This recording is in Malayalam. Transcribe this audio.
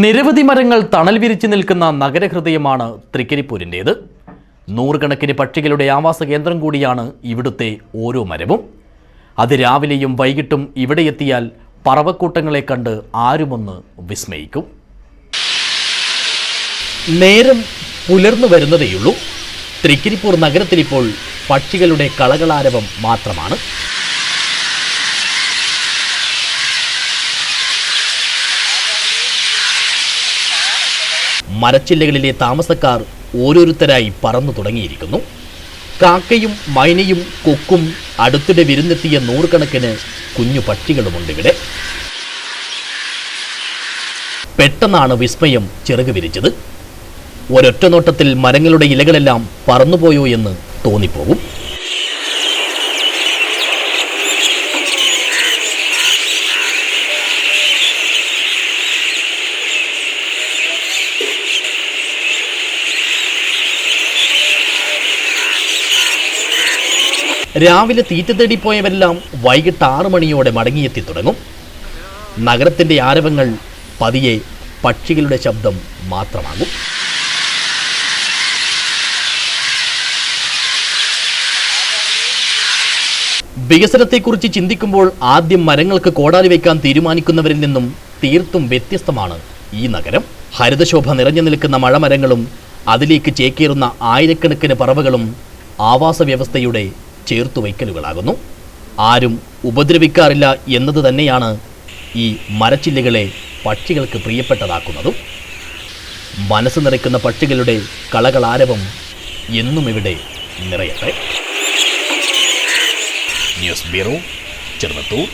നിരവധി മരങ്ങൾ തണൽ വിരിച്ചു നിൽക്കുന്ന നഗരഹൃദയമാണ് തൃക്കരിപ്പൂരിൻ്റേത്. നൂറുകണക്കിന് പക്ഷികളുടെ ആവാസ കേന്ദ്രം കൂടിയാണ് ഇവിടുത്തെ ഓരോ മരവും. അത് രാവിലെയും വൈകിട്ടും ഇവിടെ എത്തിയാൽ പറവക്കൂട്ടങ്ങളെ കണ്ട് ആരുമൊന്ന് വിസ്മയിക്കും. നേരം പുലർന്നു വരുന്നതേയുള്ളൂ. തൃക്കരിപ്പൂർ നഗരത്തിലിപ്പോൾ പക്ഷികളുടെ കളകളാരവം മാത്രമാണ്. മരച്ചില്ലകളിലെ താമസക്കാർ ഓരോരുത്തരായി പറന്നു തുടങ്ങിയിരിക്കുന്നു. കാക്കയും മൈനയും കൊക്കും അടുത്തിടെ വിരുന്നെത്തിയ നൂറുകണക്കിന് കുഞ്ഞു പക്ഷികളുമുണ്ട് ഇവിടെ. പെട്ടെന്നാണ് വിസ്മയം ചിറക് വിരിച്ചത്. ഒരൊറ്റ നോട്ടത്തിൽ മരങ്ങളുടെ ഇലകളെല്ലാം പറന്നുപോയോ എന്ന് തോന്നിപ്പോകും. രാവിലെ തീറ്റ തേടിപ്പോയവരെല്ലാം വൈകിട്ട് 6 മണിയോടെ മടങ്ങിയെത്തി തുടങ്ങും. നഗരത്തിൻ്റെ ആരവങ്ങൾ പതിയെ പക്ഷികളുടെ ശബ്ദം മാത്രമാകും. വികസനത്തെക്കുറിച്ച് ചിന്തിക്കുമ്പോൾ ആദ്യം മരങ്ങൾക്ക് കോടാലി വയ്ക്കാൻ തീരുമാനിക്കുന്നവരിൽ നിന്നും തീർത്തും വ്യത്യസ്തമാണ് ഈ നഗരം. ഹരിതശോഭ നിറഞ്ഞു നിൽക്കുന്ന മഴമരങ്ങളും അതിലേക്ക് ചേക്കേറുന്ന ആയിരക്കണക്കിന് പറവകളും ആവാസ വ്യവസ്ഥയുടെ ചേർത്തുവയ്ക്കലുകളാകുന്നു. ആരും ഉപദ്രവിക്കാറില്ല എന്നത് തന്നെയാണ് ഈ മരച്ചില്ലകളെ പക്ഷികൾക്ക് പ്രിയപ്പെട്ടതാക്കുന്നതും. മനസ്സ് നിറയ്ക്കുന്ന പക്ഷികളുടെ കളകളാരവം എന്നും ഇവിടെ നിറയട്ടെ. News bureau, Cheruvathur.